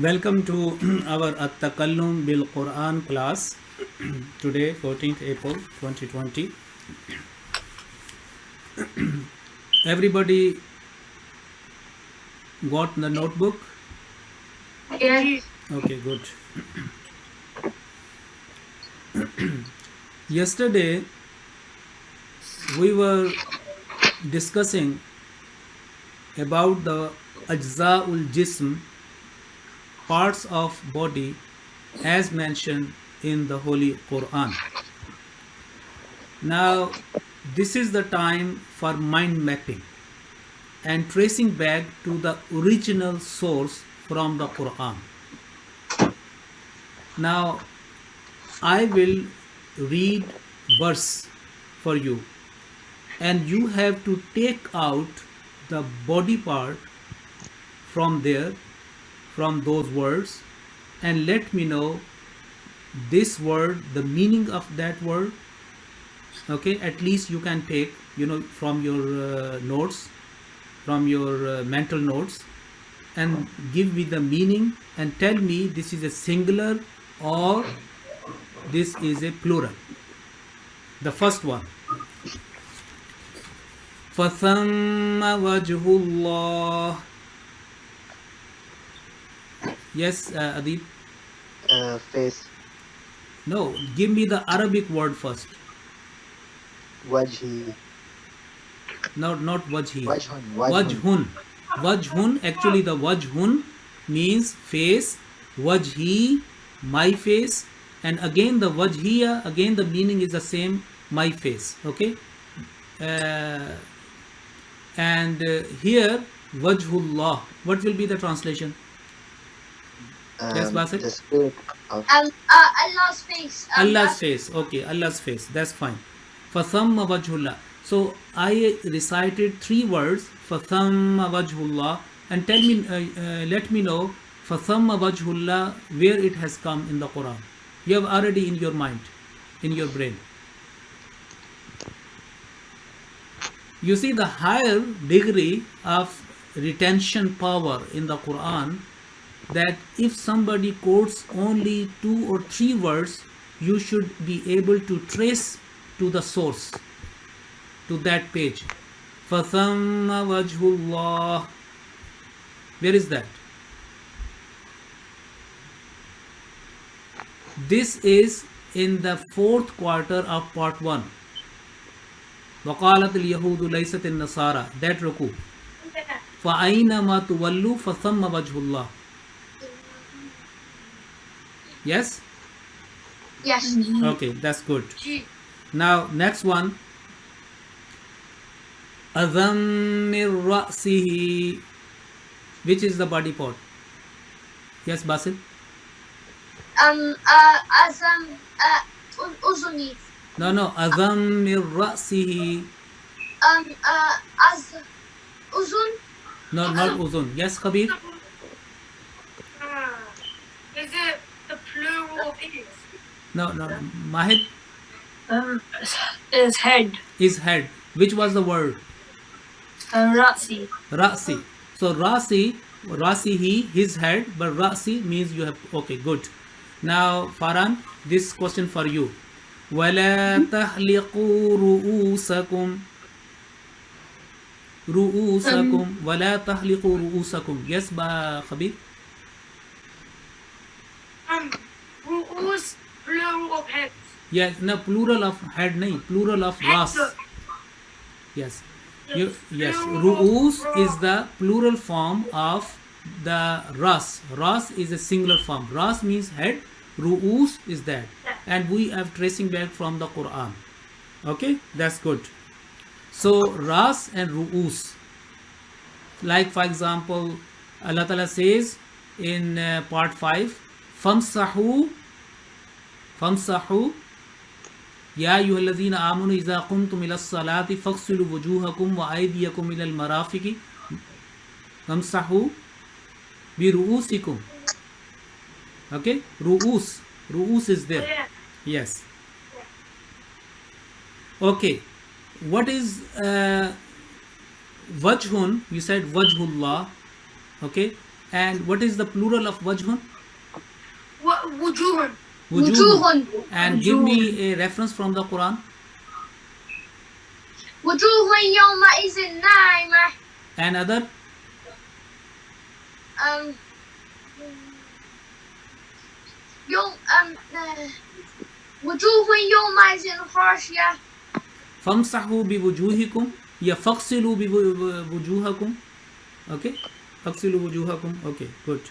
Welcome to our At-Takallum Bil Quran class. Today, 14th April 2020. Everybody got the notebook? Yes. Okay, good. Yesterday, we were discussing about the Ajza'ul Jism, parts of body, as mentioned in the Holy Quran. Now, this is the time for mind mapping and tracing back to the original source from the Quran. Now, I will read verse for you, and you have to take out the body part from there, from those words, and let me know this word, the meaning of that word. Okay, at least you can take, from your notes, from your mental notes, and give me the meaning and tell me this is a singular or this is a plural. The first one. فَثَمَّ وَجْهُ اللَّهِ. Yes, Adib? Face. No, give me the Arabic word first. Wajhi. No, not wajhi. Wajhun. Wajhun, actually the wajhun means face. Wajhi, my face. And again the wajhiya, again the meaning is the same, my face. Okay? And here, wajhullah. What will be the translation? Yes, Basit? The spirit of Allah's face. Allah's face. Okay, Allah's face. That's fine. Fathamma wajhullah. So I recited three words. Fathamma wajhullah. And tell me, let me know, Fathamma wajhullah, where it has come in the Quran. You have already in your mind, in your brain. You see the higher degree of retention power in the Quran, that if somebody quotes only 2 or 3 words, you should be able to trace to the source, to that page. فَثَمَّ وَجْهُ اللَّهِ. Where is that? This is in the 4th quarter of part 1. وَقَالَتِ الْيَهُودُ لَيْسَتِ النَّصَارَى. That ruku. فَأَيْنَمَا تُوَلُّوا فَثَمَّ وَجْهُ اللَّهِ. Yes? Yes. Okay, that's good. Now, next one. أَذَمِّ رَأْسِهِ. Which is the body part? Yes, Basil? Uzuni. No. أَذَمِّ رَأْسِهِ. Uzun. No, not uzun. Yes, Kabir? Is it the plural of it? No. Mahid Is head. is head. Which was the word? Ratsi. Rasi. So Rasihi, his head, but Rasi means you have. Okay, good. Now, Farhan, this question for you. وَلَا تَحْلِقُوا رُؤُوسَكُمْ. وَلَا تَحْلِقُوا رُؤُوسَكُمْ. Yes, Khabib? Ru'us, plural of heads. Yes, no, plural of head, nahi, plural of ras. Yes. Yes, ru'us is the plural form of the ras. Ras is a singular form. Ras means head. Ru'us is that. And we are tracing back from the Quran. Okay, that's good. So, ras and ru'us. Like, for example, Allah Ta'ala says in part 5, Famsahu. يا أيها الذين آمنوا إذا قمتم إلى الصلاة فاغسلوا وجوهكم وأيديكم إلى المرافق وامسحوا برؤوسكم. Okay, ru'us is there. Yes. Okay, what is wajhun? You said wajhullah. Okay, And what is the plural of wajhun? Wujuhun. Wujuhun. And give me a reference from the Quran. Wujuhun yawma'izin na'imah. Another. Wujuhun yawma'izin khashiyah. Famsahu bi wujuhikum. Ya faghsilu bi wujuhakum. Okay. Faghsilu wujuhakum. Okay, good.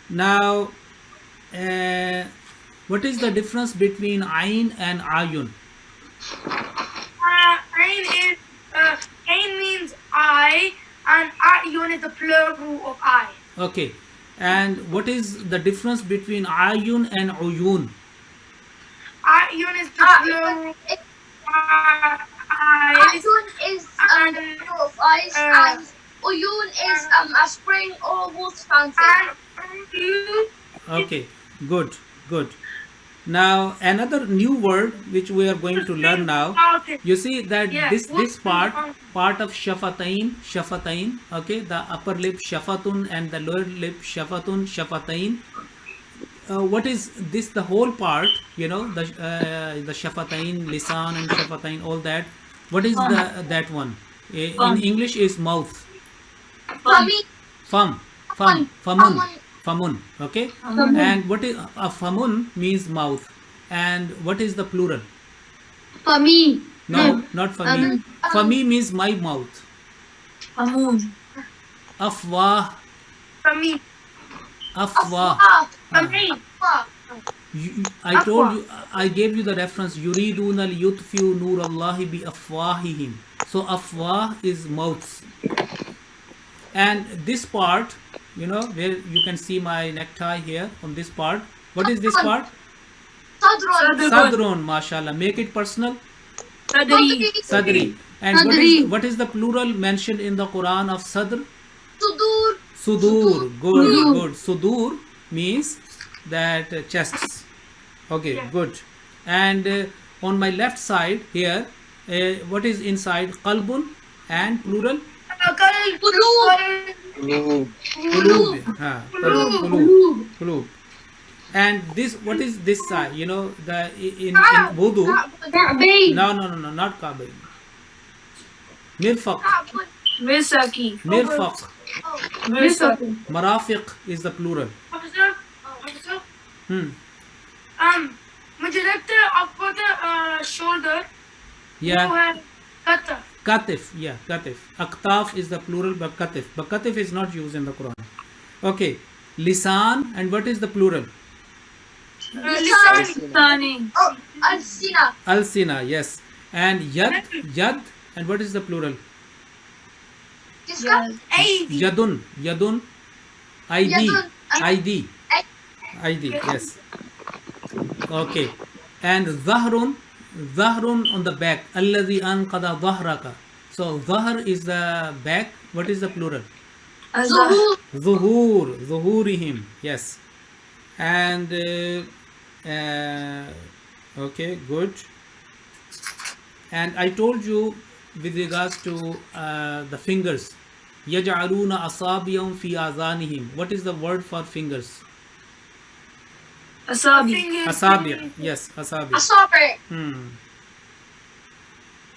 Now, what is the difference between ayn and ayun? Ayn means I, and ayun is the plural of I. Okay. And what is the difference between ayun and uyun? Ayun is the plural. Ayun is the plural of eyes, and uyun is a spring or water fountain. Okay, good, good. Now another new word which we are going to learn now. You see that this part of shafatain, okay, the upper lip shafatun and the lower lip shafatain. What is this? The whole part, you know, the shafatain, lisan and shafatain, all that. What is that one? In English is mouth. Famun. Okay. And what is famun means mouth. And what is the plural? Fami. No, not fami. Fami means my mouth. Famun. Afwah. Fami. Afwah. Fami. I told you, I gave you the reference. Yuriduna liyutfiu nur Allahi bi afwahihim. So afwah is mouths. And this part, you know, where you can see my necktie here on this part. What is this part? Sadrun, mashallah. Make it personal. Sadri. And what is the plural mentioned in the Quran of Sadr? Sudur. Good. Sudur means that chests. Okay, good. And on my left side here, what is inside? Qalbun and plural? Qulub. And this, what is this side? You know, the in wudu. No, not Ka'bayn. Mirfaq. Marafiq is the plural. Would you like to upper the shoulder? Yeah. Katif, yeah, katif. Aktaf is the plural, but katif is not used in the Quran. Okay, lisan, and what is the plural? Lisani. Alsina. Alsina, yes. And yad, and what is the plural? Yadun, ID, yes. Okay, and zahrun on the back. Alladhi anqada dhahraka. So dhahr is the back. What is the plural? Zuhurihim. Yes. And okay, good. And I told you with regards to the fingers. Yaj'aluna asabiyahum fi azanihim. What is the word for fingers? Asabi. Yes, asabi.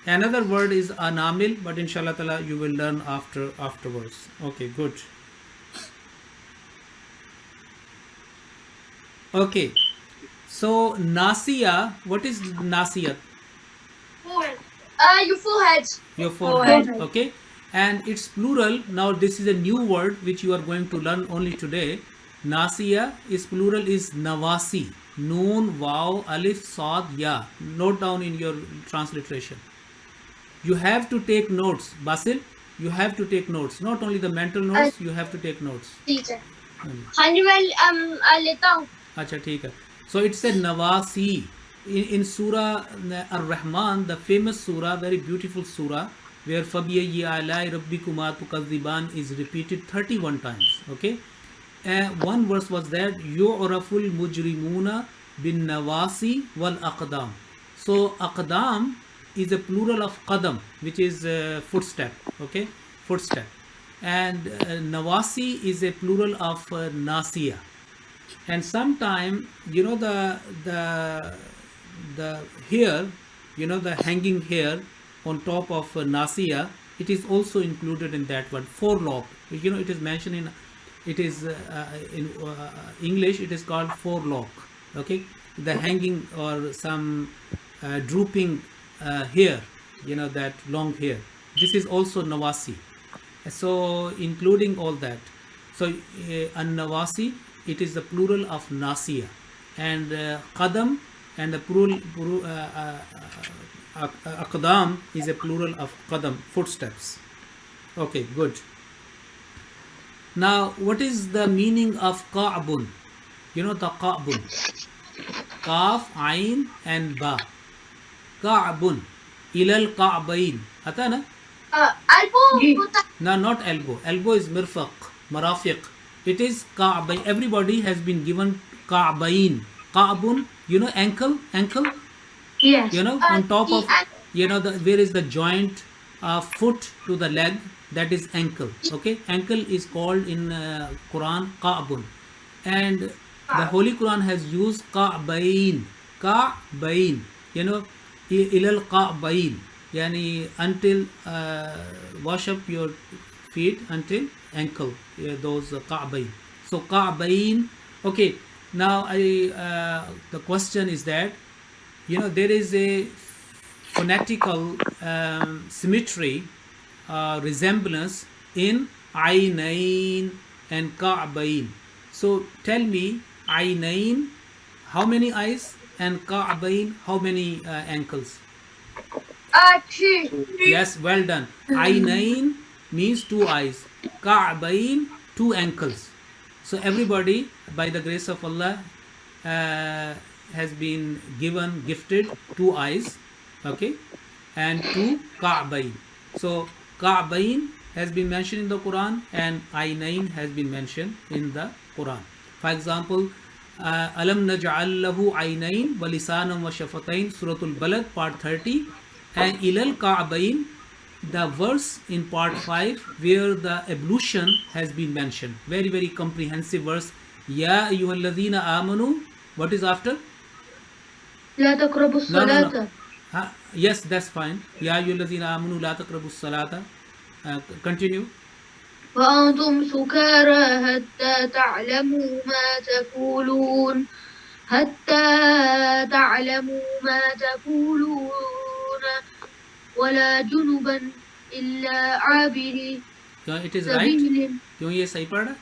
Another word is anamil, but inshallah ta'ala you will learn afterwards. Okay, good. Okay, so nasiya, what is nasiya? Your forehead. Your forehead. Okay, and it's plural. Now this is a new word which you are going to learn only today. Nasiya is plural is nawasi. Noon, waw, alif, sad, ya. Note down in your transliteration. You have to take notes. Basil, you have to take notes. Not only the mental notes, you have to take notes. Teacher. Acha, theek hai. So it's a nawasi. In Surah Ar-Rahman, the famous surah, very beautiful surah, where Fabiyayyi alai rabbikuma tukazziban is repeated 31 times. Okay. One verse was that yu'raful mujrimuna bin nawasi wal aqdam. So aqdam is a plural of qadam, which is footstep. Okay, footstep. and nawasi is a plural of nasiya. And sometime, you know, the hair, you know, the hanging hair on top of nasiya, it is also included in that one. Forelock, you know, it is mentioned in, it is in English it is called forelock. Okay, the hanging or some drooping hair, you know, that long hair, this is also nawasi. So including all that, so an nawasi, it is the plural of nasiya. And qadam, and the plural aqdam is a plural of qadam, footsteps. Okay, good. Now what is the meaning of ka'bun? You know, the ka'bun, kaf, ain and ba. Ka'bun, ilal ka'bain आता है ना? elbow. No, not elbow. Elbow is mirfaq, marafiq. It is ka'bain. Everybody has been given ka'bain. Ka'bun, you know, ankle, ankle. Yes. You know, on top of, you know, where is the joint foot to the leg, that is ankle. Okay, ankle is called in Quran ka'bun. And the Holy Quran has used ka'bain, ka'bain, you know, ilal ka'bain, yani until wash up your feet until ankle, those ka'bain. So ka'bain. Okay, now the question is that, you know, there is a phonetical symmetry, resemblance in aynain and ka'bain. So tell me, aynain, how many eyes, and ka'bain, how many ankles? Two. Yes, well done. Aynain means two eyes, ka'bain, two ankles. So everybody, by the grace of Allah, has been given, gifted two eyes, okay, and two ka'bain. So ka'bain has been mentioned in the Quran, and aynain has been mentioned in the Quran. For example, alam naj'al lahu aynain wa lisanan wa shafatain, Suratul Balad, part 30, and ilal ka'bain, the verse in part 5 where the ablution has been mentioned. Very, very comprehensive verse. Ya ayyuhalladhina amanu. What is after? لا تقربوا No, no, الصلاة. no. Yes, that's fine. Ya ayyuhalladhina amanu la taqrabus salata. Continue. وأنتم سكارى حتى تعلموا ما تقولون حتى تعلموا ما تقولون ولا جنبا إلا عابري It is right. سبيل. क्यों ये सही पढ़ रहा है?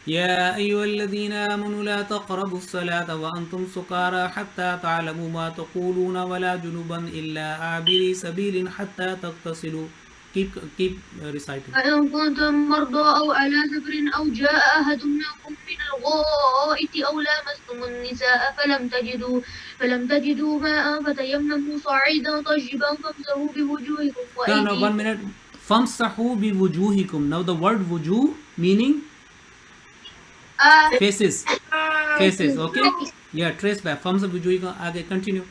يا أيها الذين آمنوا لا تقربوا الصلاة وأنتم سكارى حتى تعلموا ما تقولون ولا جنبا إلا عابري سبيل حتى تغتسلوا. Keep reciting. فإن كنتم مرضى أو على سفر أو جاء أحد منكم من الغائط أو لامستم النساء فلم تجدوا ماء فتيمموا صعيدا طيبا فامسحوا بوجوهكم No, 1 minute. فامسحوا بوجوهكم. Now the word wujuh meaning faces. Faces, okay? Yeah, trace back. فامسحوا بوجوهكم. आगे continue.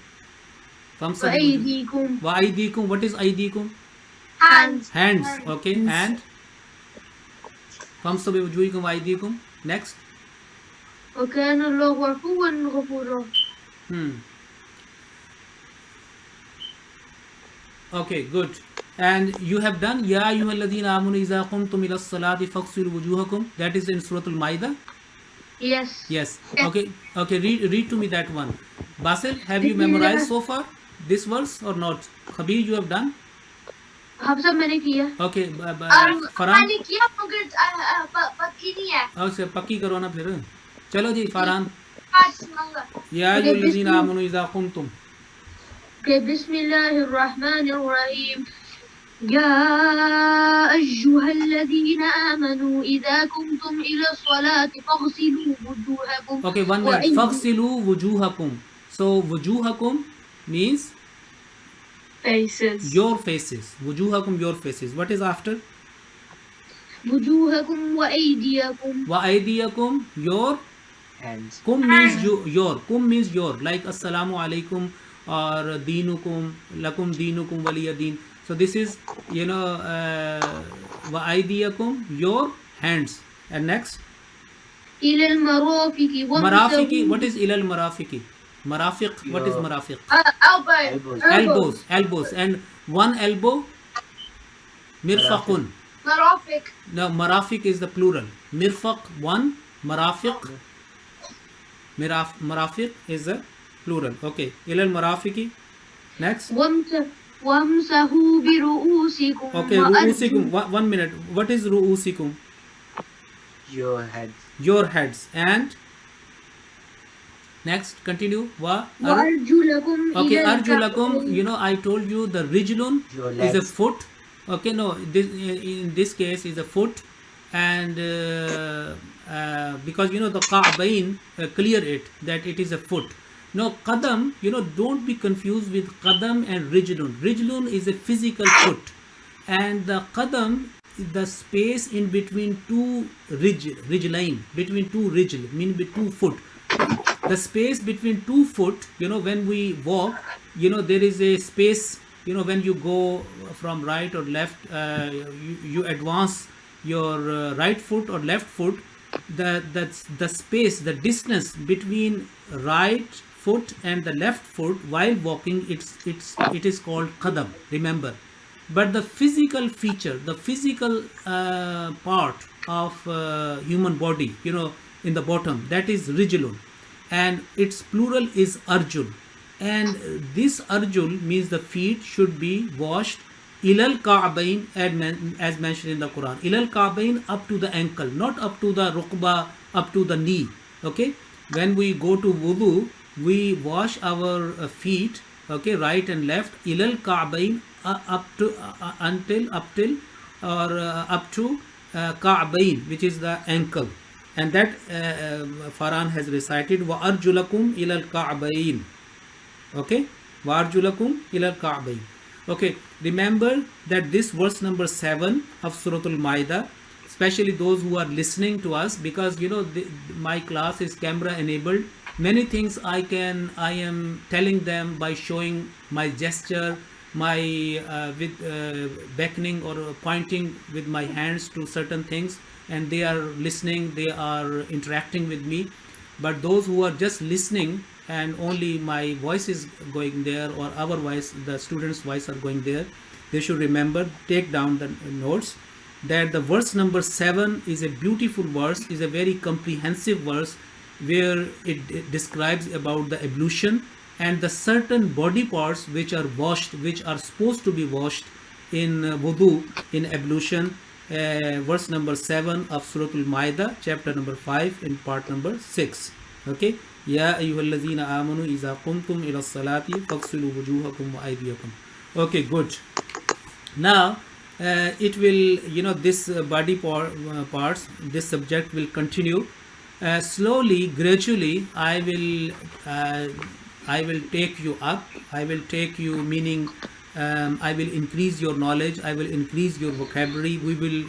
فامسحوا وأيديكم. وأيديكم. What is أيديكم? Hands. Hands, okay, and فامسحوا بوجوهكم وأيديكم. Next. وكان الله عفوا غفورا. Okay, good. And you have done Ya ayyuhalladhina amanu iza qumtum ila salati faghsilu wujuhakum. That is in Surah Al-Ma'idah. Yes. Yes. Okay. Okay. Read to me that one. Basil, have you memorized so far this verse or not? Khabir, you have done. हम सब मैंने किया. Okay. Farhan. मैंने किया मगर पक्की नहीं है. Okay, पक्की करो ना फिर. चलो जी Farhan. आज मंगा. Ya ayyuhalladhina amanu iza qumtum. بسم الله الرحمن الرحيم. يا أيها الذين آمنوا إذا قمتم إلى الصلاة فاغسلوا وجوهكم. Okay, 1 minute. Faghsilu wujuhakum. So wujuhakum means faces. your faces. Wujuhakum, your faces. What is after? وجوهكم وأيديكم. Wa aydiyakum, your. Hands. Kum means your. Kum means your. Like assalamu alaikum or deenukum, lakum deenukum waliya deen. So this is, wa aydiyakum, your hands. And next, إلى المرافق marafiki. وامسحوا What is ilal marafiki? Marafiq. What is Your marafiq? Elbow. elbows. Elbows. And one elbow, mirfaqun. Marafiq. No, marafiq is the plural. Mirfaq one, marafiq. Marafiq is the plural. Okay. Ilal marafiki. Next. وامسحوا برؤوسكم Okay. Ru'usikum. 1 minute. What is ru'usikum? Your heads. Your heads. And next, continue. وأرجلكم Okay, إلى arjulakum. الكعبين. I told you the rijlun Your is a legs. foot. Okay, no, in this case is a foot, and because the ka'bain, clear it that it is a foot. No, qadam, don't be confused with qadam and rijlun. Rijlun is a physical foot, and the qadam, the space in between two rijlain, between two rijl, mean with 2 foot. The space between 2 foot, when we walk, there is a space, when you go from right or left, you advance your right foot or left foot, that's the space, the distance between right foot and the left foot while walking, it is called qadam, remember. But the physical feature, the physical part of human body, in the bottom, that is rijlun, and its plural is arjul. And this arjul means the feet should be washed ilal ka'bain, as mentioned in the Quran. Ilal ka'bain, up to the ankle, not up to the rukba, up to the knee. Okay, when we go to wudu, we wash our feet, okay, right and left, ilal ka'bain, up to up till or up to ka'bain, which is the ankle. And that Farhan has recited, wa arjulakum ilal ka'bain. Okay, wa arjulakum ilal ka'bain. Okay, remember that this verse number 7 of Surah Al-Ma'idah, especially those who are listening to us, because my class is camera enabled. Many things I am telling them by showing my gesture, my with beckoning or pointing with my hands to certain things, and they are listening, they are interacting with me. But those who are just listening and only my voice is going there, or our voice, the students' voice are going there, they should remember, take down the notes, that the verse number 7 is a beautiful verse, is a very comprehensive verse, where it describes about the ablution and the certain body parts which are washed, which are supposed to be washed in wudu, in ablution. Verse number 7 of Surah Al-Ma'idah, chapter number 5, in part number 6. Okay, ya ayyuhallazina amanu iza qumtum ila salati faghsilu wujuhakum wa aydiyakum. Okay, good. Now it will, this body parts, this subject will continue slowly, gradually. I will take you up, I will take you, meaning I will increase your knowledge, I will increase your vocabulary. We will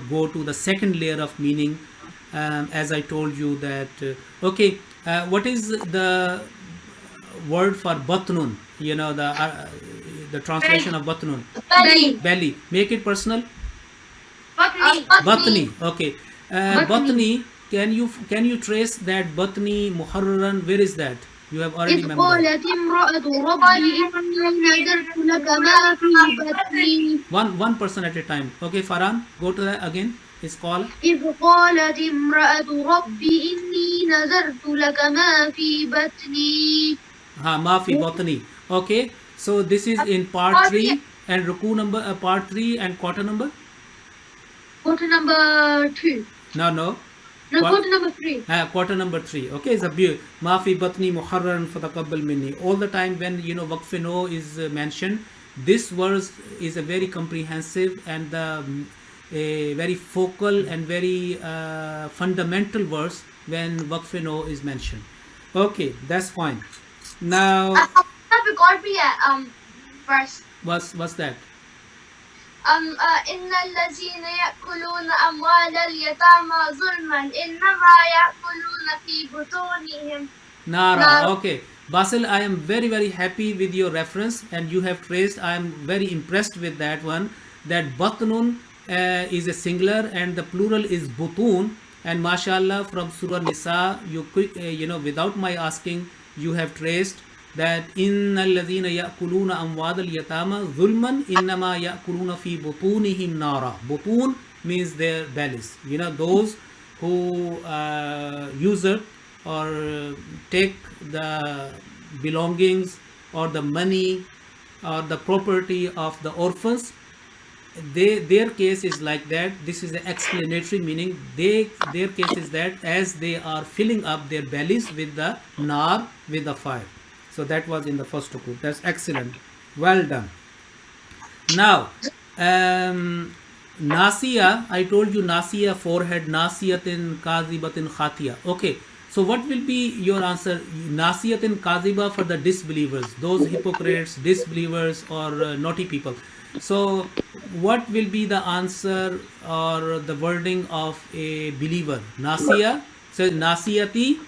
go to the second layer of meaning, as I told you that okay, what is the word for batnun, the translation of batnun? Belly. Make it personal. Batni. Okay, batni. Can you trace that batni muharraran? Where is that? You have already إذ memorized. قالت امرأة ربي إني نذرت لك ما في بطني. One person at a time. Okay, Farhan, go to that again. It's called. إذ قالت امرأة ربي إني نذرت لك ما في بطني. Ma fi batni. Okay, so this is in part 3 and ruku number part 3 and quarter number. Quarter number 2. No. No, What? quarter number 3. Quarter number 3. Okay, it's a beauty. Ma fi batni muharraran fataqabbal minni. All the time when waqf no is mentioned, this verse is a very comprehensive and a very focal and very fundamental verse when waqf no is mentioned. Okay, that's fine. Now, record me verse. what's that? إن الذين يأكلون أموال اليتامى ظلما إنما يأكلون في بطونهم Nara. Nara. Okay. Basil, I am very, very happy with your reference and you have traced. I am very impressed with that one. That Batnun is a singular and the plural is Butun. And mashallah, from Surah Nisa, without my asking, you have traced that Inna alladhina ya'kuluna amwad al-yatama zulman innama ya'kuluna fi butunihim nara. Butun means their bellies. Those who usurp or take the belongings or the money or the property of the orphans, their case is like that. This is the explanatory meaning. Their case is that as they are filling up their bellies with the nar, with the fire. So that was in the first ruku. That's excellent. Well done. Now, Nasiya, I told you Nasiya, forehead, Nasiyatin, Kazibatin, Khatiya. Okay, so what will be your answer? Nasiyatin, Kaziba for the disbelievers, those hypocrites, disbelievers, or naughty people. So, what will be the answer or the wording of a believer? Nasiya, so Nasiyati.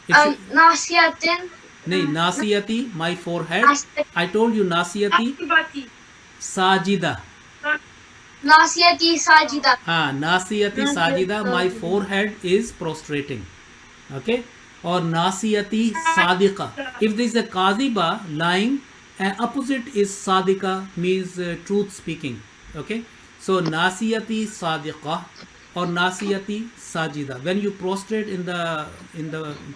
Nasiyatin. No, Nasiyati, my forehead. Nasiyati. I told you Nasiyati, Sajida. Nasiyati sajida. Nasiyati sajida, my forehead is prostrating. Okay, or Nasiyati sadiqa. If there is a kaziba, lying, and opposite is sadika, means truth speaking. Okay, so Nasiyati sadiqa or Nasiyati sajida. When you prostrate in the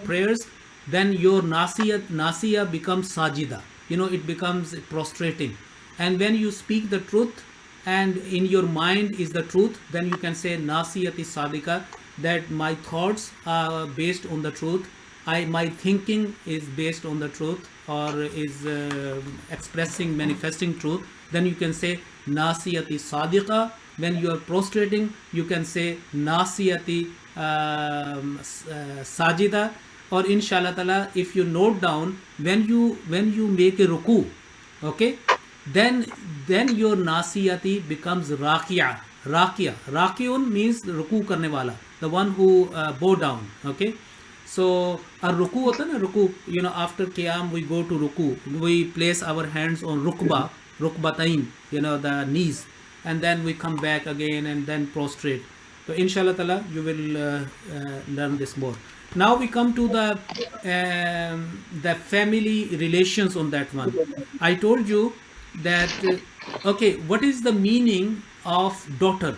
prayers, then your nasiya becomes sajida. It becomes prostrating. And when you speak the truth, and in your mind is the truth, then you can say Nasiyati Sadika, that my thoughts are based on the truth, my thinking is based on the truth, or is expressing, manifesting truth. Then you can say Nasiyati Sadika. When you are prostrating, you can say Nasiyati Sajida. Or inshallah ta'ala, if you note down, when you make a ruku, okay, then your nasiyati becomes rakia. Rakiun means ruku karne wala, the one who bow down. Okay, so a ruku hota na, ruku, after qiyam we go to ruku, we place our hands on rukbatain, the knees, and then we come back again and then prostrate. So inshallah ta'ala you will learn this more. Now we come to the family relations on that one. I told you that okay, what is the meaning of daughter?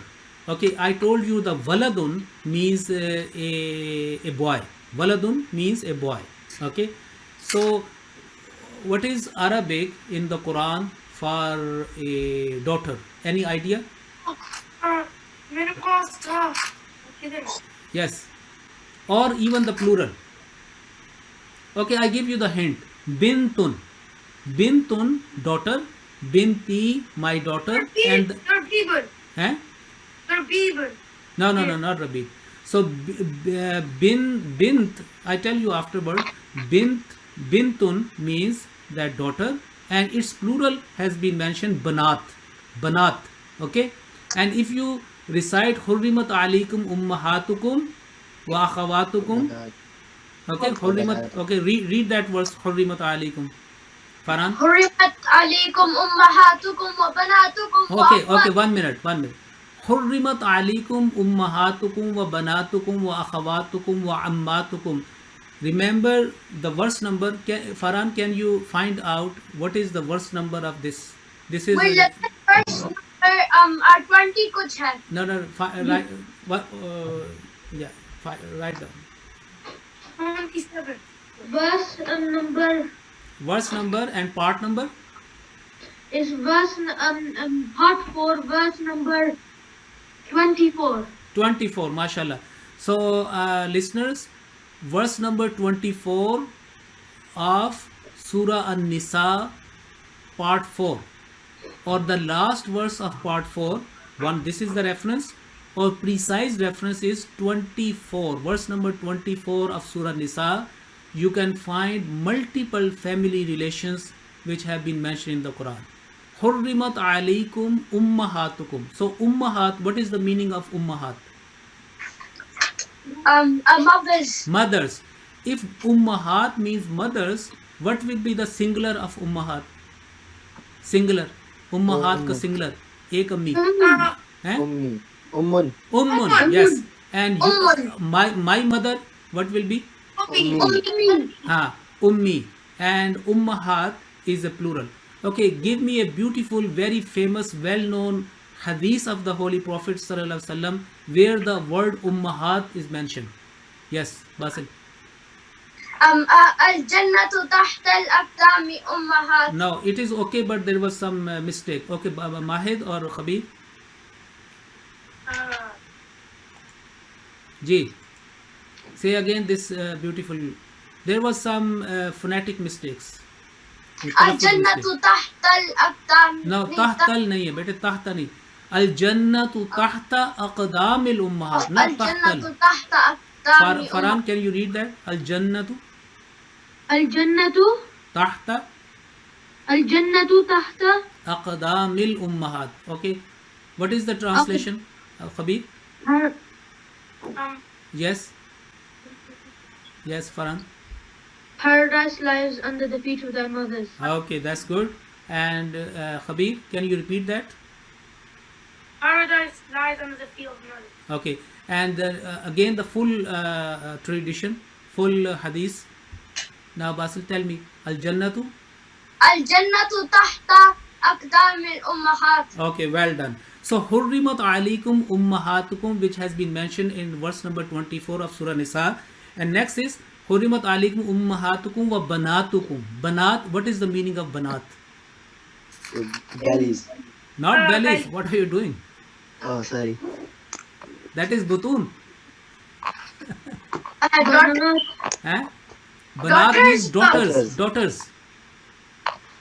Okay, I told you the waladun means a boy. Waladun means a boy. Okay, so what is Arabic in the Quran for a daughter? Any idea? Yes, or even the plural. Okay, I give you the hint. Bintun, daughter. Binti, my daughter. And no, not Rabib. So bint, I tell you afterward. Bintun means that daughter, and its plural has been mentioned, banat. Okay, and if you recite Hurrimat Alikum Ummahatukum wa Akhawatukum. Okay, Hurrimat. Okay, read that verse, Hurrimat Alikum. Farhan? Hurrimat alaykum ummahatukum wa banatukum wa Okay, 1 minute. Hurrimat alikum ummahatukum wa banatukum wa akhawatukum wa ammatukum. Remember the verse number. Farhan, can you find out what is the verse number of this? This is. Wait, the verse number 20 kuch hai. No, right. What? Yeah, write down. 27. Verse number And part number? is part 4, verse number 24. 24, mashallah. So, listeners, verse number 24 of Surah An-Nisa, part 4, or the last verse of part 4. This is the reference, or precise reference is 24, verse number 24 of Surah Nisa. You can find multiple family relations which have been mentioned in the Quran. Hurrimat alaykum ummahatukum. So ummahat, what is the meaning of ummahat? Mothers. Mothers. if ummahat means mothers, what will be the singular of ummahat? Singular. Ummahat ka singular. Ek ammi. Eh? Ummi. Ummun. Ummun. Yes. And you, Ummun. my mother, what will be? Ummi. Ummi. And ummahat is a plural. Okay, give me a beautiful, very famous, well-known hadith of the Holy Prophet sallallahu alaihi wasallam where the word ummahat is mentioned. Yes, Basil. الجنة تحت الأقدام أمهات. No, it is okay, but there was some mistake. Okay, Mahid or Khabib? Ji, say again this beautiful. There was some phonetic mistakes. الجنة تحت الأقدام. No, tahtal nahi hai, bete tahta nahi. Al jannatu tahta aqdamil ummahat. Not tahtal. الجنة تحت أقدام Farhan, can you read that? Al jannatu الجنة tahta تحت aqdamil ummahat. Okay, what is the translation? Khabib? Yes. Yes, Farhan. Paradise lies under the feet of their mothers. Okay, that's good. And Khabib, can you repeat that? Paradise lies under the feet of mothers. Okay, and again the full tradition, full hadith. Now Basil, tell me, al jannatu. الجنة تحت أقدام الأمهات. Okay, well done. So hurrimat alaikum ummahatukum, which has been mentioned in verse number 24 of Surah Nisa. And next is hurrimat alaikum ummahatukum wa banatukum. Banat, what is the meaning of banat? Bellies. Not bellies. What are you doing? Oh, sorry. That is butun. Eh? Banat Daughters. means daughters. Daughters.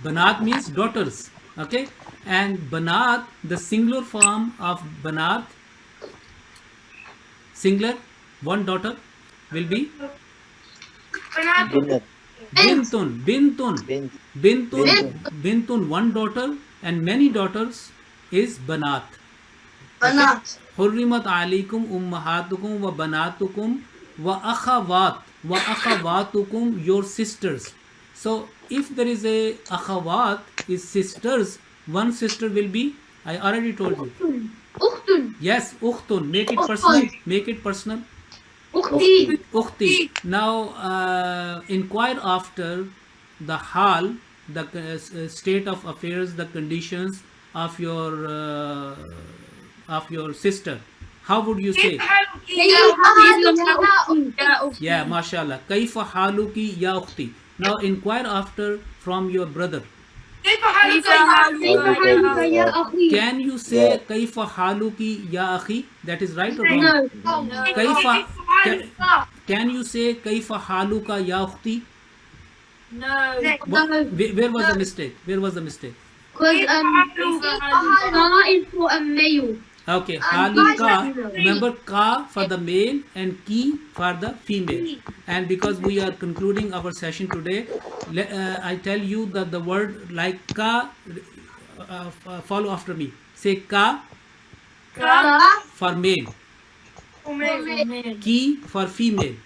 Banat means daughters. Okay? And banat, the singular form of banat, singular, one daughter, will be Binnat. bintun. Bintun. Bint. Bintun. Bintun, one daughter, and many daughters is banat. بنات. Hurrimat alaikum ummahatukum wa banatukum wa akhawatukum, your sisters. So if there is a akhawat is sisters, one sister will be, I already told you. أخت Yes, ukhtun. Make it personal. Make it personal. أختي Ukhti. Now inquire after the hal, the state of affairs, the conditions of your sister. How would you say? Yeah, mashallah. Kaifa haluki ya ukhti. Now inquire after from your brother. يا أخي. Can you say kaifa haluki ya akhi? That is right or wrong? No. Kaifa, can you say kaifa haluka ya ukhti? Where was the mistake? Where was the mistake? Because Ka is for a male. Okay, haluka. Remember ka for the male and ki for the female. And because we are concluding our session today, I tell you that the word like ka, follow after me. Say ka for male, ki for female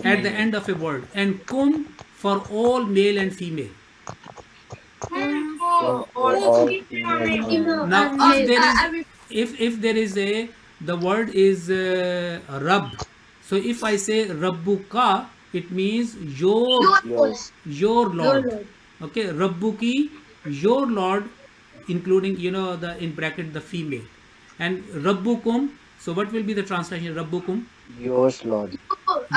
at the end of a word, and kum for all male and female. Now if there is a, the word is Rabb. So if I say Rabbuka, it means your Lord. Okay, Rabbuki, your Lord, including the in bracket the female, and Rabbukum. So what will be the translation? Rabbukum, Yours, Lord.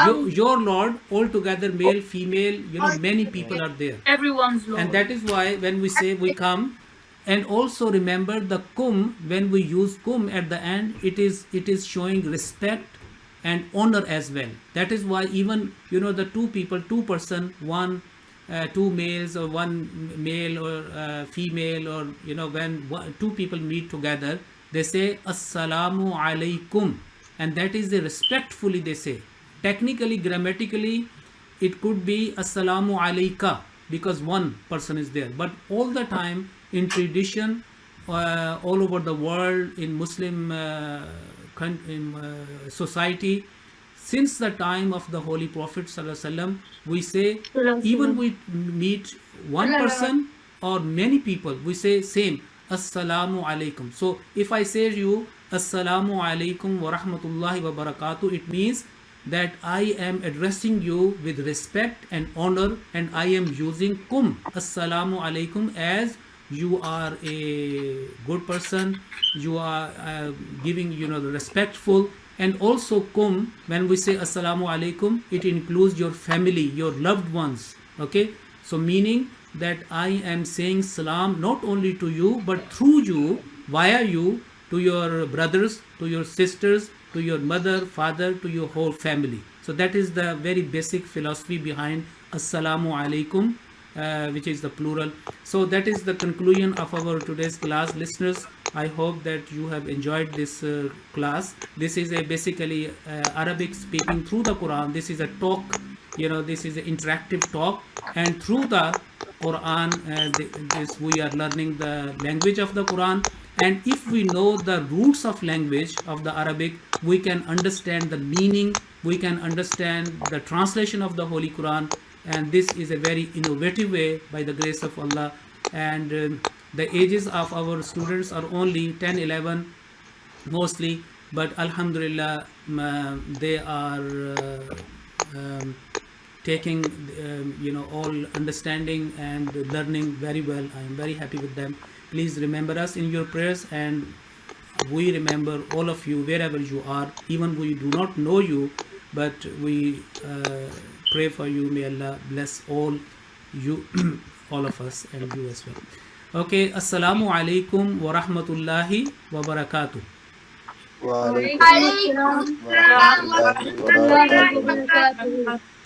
your Lord, altogether male, female. Many people are there. Everyone's Lord. And that is why when we say we come, and also remember the kum, when we use kum at the end, it is showing respect and honor as well. That is why even the two person, two males or one male or female, or when two people meet together, they say assalamu alaikum, and that is the respectfully they say. Technically, grammatically, it could be assalamu alaika because one person is there, but all the time in tradition all over the world in Muslim society, since the time of the Holy Prophet Sallallahu Alaihi Wasallam, we say, even we meet one person or many people, we say same, Assalamu alaikum. So if I say to you, Assalamu alaikum wa rahmatullahi wa barakatuh, it means that I am addressing you with respect and honor, and I am using kum, Assalamu alaikum, as you are a good person, you are giving, the respectful. And also kum, when we say Assalamu alaikum, it includes your family, your loved ones. Okay, so meaning that I am saying salam not only to you, but through you, via you, to your brothers, to your sisters, to your mother, father, to your whole family. So that is the very basic philosophy behind Assalamu alaikum, which is the plural. So that is the conclusion of our today's class, listeners. I hope that you have enjoyed this class. This is a basically Arabic speaking through the Quran. This is a talk, this is an interactive talk, and through the Quran, this we are learning the language of the Quran. And if we know the roots of language of the Arabic, we can understand the meaning, we can understand the translation of the Holy Quran. And this is a very innovative way, by the grace of Allah. And the ages of our students are only 10, 11 mostly, but Alhamdulillah, they are taking all understanding and learning very well. I am very happy with them. Please remember us in your prayers, and we remember all of you wherever you are. Even we do not know you, but we pray for you. May Allah bless all you, all of us, and you as well. Okay, Assalamu alaikum wa rahmatullahi wa barakatuh. Wa alaikum Alaikum assalam wa rahmatullahi wa barakatuh. Wabarakatuh.